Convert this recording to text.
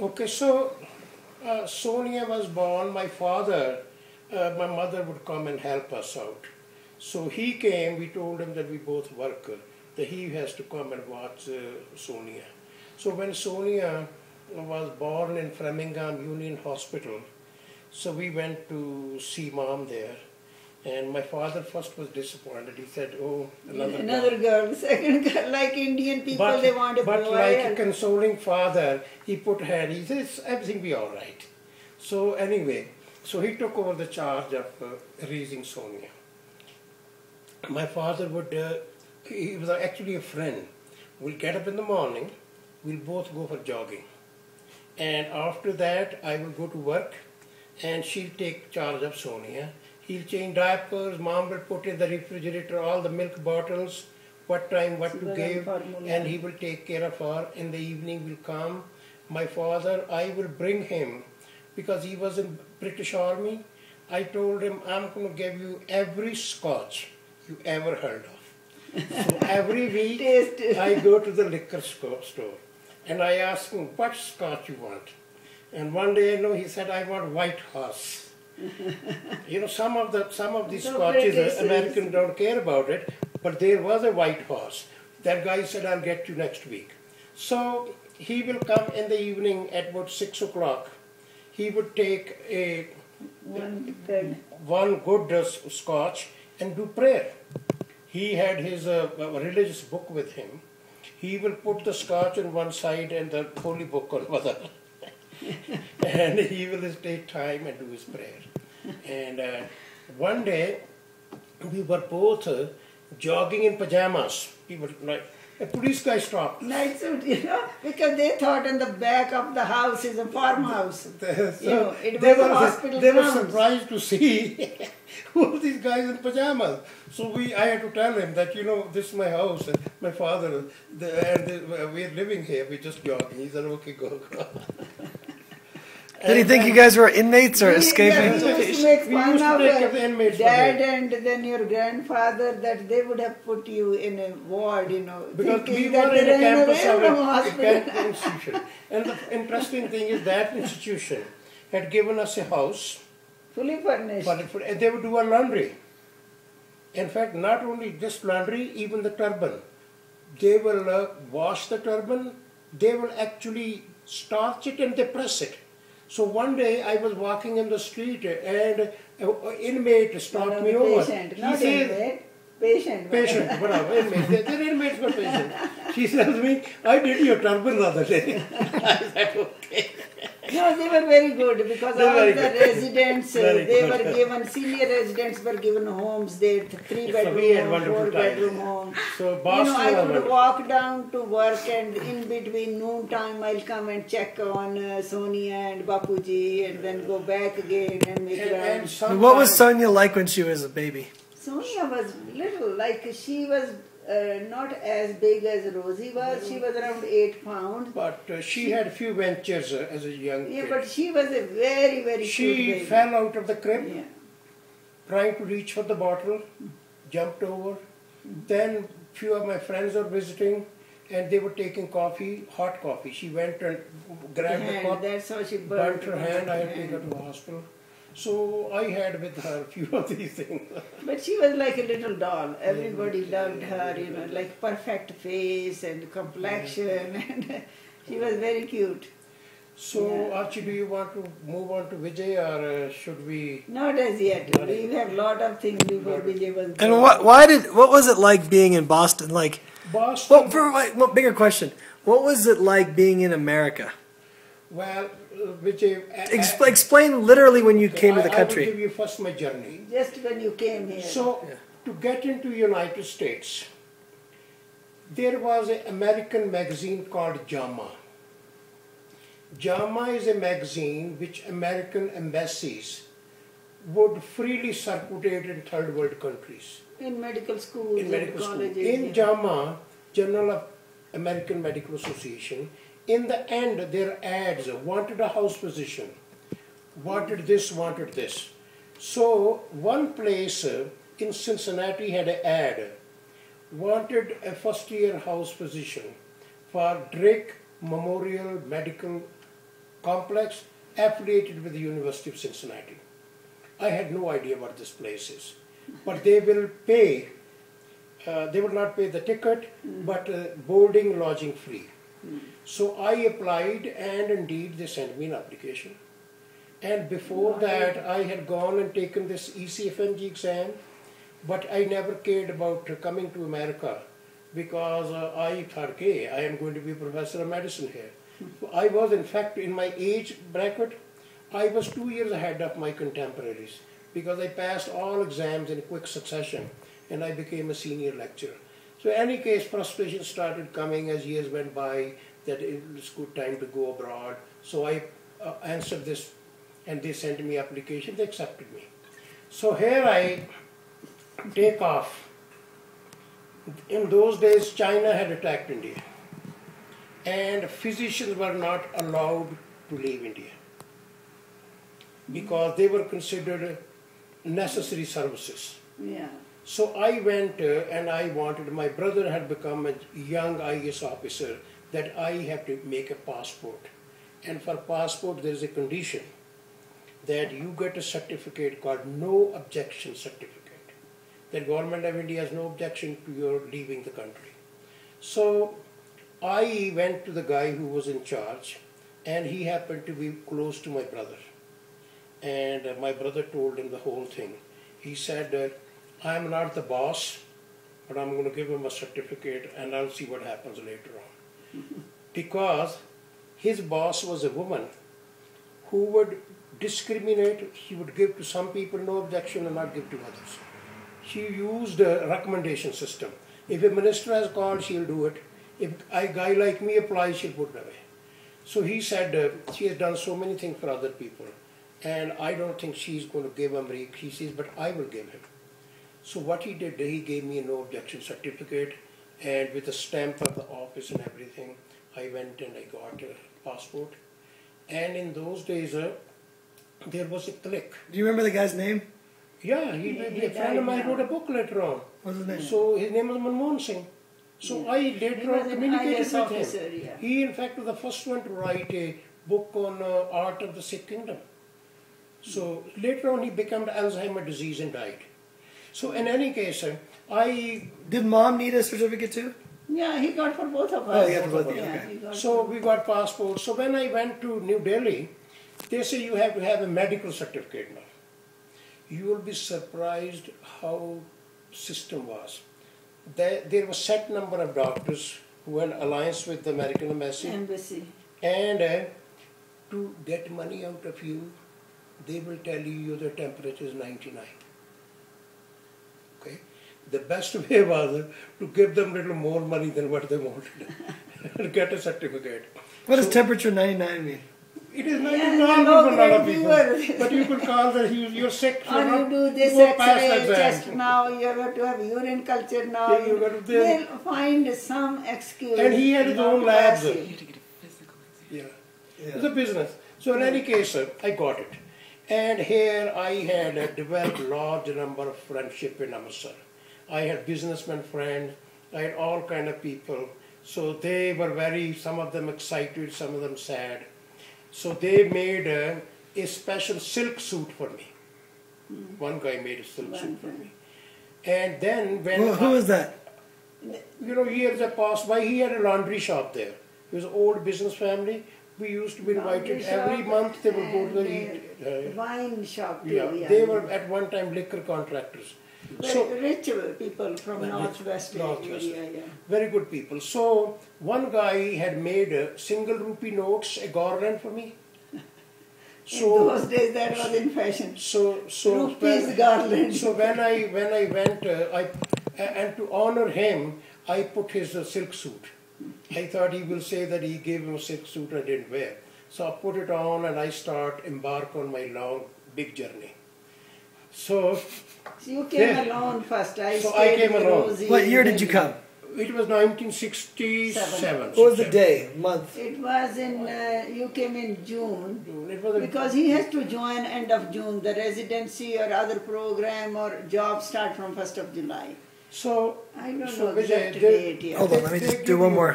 Okay, so Sonia was born. My mother would come and help us out. So he came. We told him that we both work. That he has to come and watch Sonia. So when Sonia was born in Framingham Union Hospital, so we went to see mom there. And my father first was disappointed. He said, "Oh, Another girl, second girl, like Indian people, they want a but boy. like a consoling father, he put hand. He says, "Everything be all right." So anyway, so he took over the charge of raising Sonia. My father would. He was actually a friend. We'll get up in the morning. We'll both go for jogging, and after that, I will go to work, and she'll take charge of Sonia. He'll change diapers, mom will put in the refrigerator all the milk bottles, what time, what to give, and he will take care of her. In the evening will come. My father, I will bring him, because he was in British Army. I told him, I'm going to give you every scotch you ever heard of. So every week, I go to the liquor store, and I ask him, what scotch you want? And one day, he said, I want White Horse. Some of these scotches, Americans don't care about it, but there was a White Horse. That guy said, I'll get you next week. So he will come in the evening at about 6 o'clock. He would take one good scotch and do prayer. He had his religious book with him. He will put the scotch on one side and the holy book on the other. And he will take time and do his prayer. And one day, we were both jogging in pajamas. People like, a police guy stopped. Night suit, because they thought in the back of the house is a farmhouse. So it was a hospital. They were surprised to see all these guys in pajamas. So I had to tell him that, this is my house, and my father, we're living here, we're just jogging. He said, okay, go. Did he think you guys were inmates or escaping? We used to make fun of dad and then your grandfather, that they would have put you in a ward, because we were in a campus of a institution. And the interesting thing is that institution had given us a house. Fully furnished. And they would do our laundry. In fact, not only just laundry, even the turban. They will wash the turban, they will actually starch it and they press it. So one day I was walking in the street and an inmate stopped me over. Patient, whatever, inmate. They're inmates but patient. She says to me, I did your turban the other day. I said, okay. No, they were very good because all the residents, senior residents were given homes. They had 3-bedroom home, 4-bedroom home. So Boston, I would walk down to work and in between noon time I'll come and check on Sonia and Bapuji and then go back again and make rounds. What was Sonia like when she was a baby? Sonia was little, like she was not as big as Rosie was. She was around 8 pounds. But she had a few ventures as a young kid. Yeah, but she was a very, very cute baby. She fell out of the crib, trying to reach for the bottle, jumped over. Then few of my friends were visiting and they were taking coffee, hot coffee. She went and grabbed the cup, that's how she burnt her hand. I had to take her to the hospital. So I had with her a few of these things. But she was like a little doll. Everybody loved her, like perfect face and complexion. And she was very cute. So Archie, do you want to move on to Vijay or should we? Not as yet. We have a lot of things before Vijay was born. And what was it like being in Boston? Like, Boston? Bigger question. What was it like being in America? Well, Vijay... Explain literally when you came to the country. I will give you first my journey. Just when you came here. So, to get into United States, there was an American magazine called JAMA. JAMA is a magazine which American embassies would freely circulate in third world countries. In medical schools, colleges. In JAMA, Journal of American Medical Association, in the end, their ads wanted a house physician, wanted this, wanted this. So one place in Cincinnati had an ad, wanted a first-year house physician for Drake Memorial Medical complex affiliated with the University of Cincinnati. I had no idea what this place is, but they will pay. They will not pay the ticket, but boarding, lodging free. So I applied, and indeed they sent me an application. And before that, I had gone and taken this ECFMG exam, but I never cared about coming to America because I thought, okay, I am going to be a professor of medicine here. So I was, in fact, in my age bracket, I was 2 years ahead of my contemporaries because I passed all exams in quick succession and I became a senior lecturer. So in any case, frustration started coming as years went by that it was good time to go abroad. So I answered this and they sent me application, they accepted me. So here I take off. In those days, China had attacked India and physicians were not allowed to leave India because they were considered necessary services. Yeah. So I went and I wanted, my brother had become a young IAS officer that I have to make a passport. And for passport there is a condition that you get a certificate called no objection certificate. The government of India has no objection to your leaving the country. So I went to the guy who was in charge and he happened to be close to my brother. And my brother told him the whole thing. He said, I'm not the boss, but I'm going to give him a certificate and I'll see what happens later on. Because his boss was a woman who would discriminate. She would give to some people no objection and not give to others. She used a recommendation system. If a minister has called, she'll do it. If a guy like me applies, she'll put it away. So he said, she has done so many things for other people and I don't think she's going to give him, he says, but I will give him. So what he did, he gave me a no objection certificate and with a stamp of the office and everything, I went and I got a passport. And in those days, there was a click. Do you remember the guy's name? Yeah, a friend of mine wrote a book later on. What's his name? So his name was Manmohan Singh. So I later on communicated with officer, him. yeah. He in fact was the first one to write a book on art of the Sikh kingdom. So later on he became Alzheimer's disease and died. So in any case, Did mom need a certificate too? Yeah, he got for both of us. Oh, he got for both of you, Yeah, okay. he got So for- we got passports. So when I went to New Delhi, they say you have to have a medical certificate now. You will be surprised how system was. There was set number of doctors who had alliance with the American embassy. And to get money out of you, they will tell you the temperature is 99. Okay? The best way was to give them little more money than what they wanted and get a certificate. What does temperature 99 mean? It is Yeah, 99 no for a lot of great people. fever. But you could call that you're sick. Or you're you not- do this go past X-ray exam. test now, you have to have urine culture now. Yeah, you got to do- They'll find some excuse. And he had his not own to labs. pass you. Yeah. It's a business. So in any case, I got it. And here I had developed large number of friendship in Amritsar. I had businessmen friends, I had all kind of people. So they were some of them excited, some of them sad. So they made a special silk suit for me. One guy made a silk suit for me. And then when... Who was that? You know, years have passed by, he had a laundry shop there. He was an old business family. We used to be invited Laundry every shop month, they would go to the and, eat. wine shop too. Yeah, they were at one time liquor contractors. Very rich people from Northwest Northwest. area, yeah. Very good people. So one guy had made single rupee notes, a garland for me. In So those days that was in fashion. so Rupees garland. So when I went, and to honor him, I put his silk suit. I thought he will say that he gave him a silk suit I didn't wear. So I put it on and I embark on my long, big journey. So You came Yeah. alone first. I So I stayed came with alone. Rosie. What year did you come? it was 1967. What was the day, month? It was in, you came in June. It was Because he has to join end of June. The residency or other program or job start from 1st of July. so I don't So know Vijay, exact they- date yet. Hold on, let me They just give do one you- more.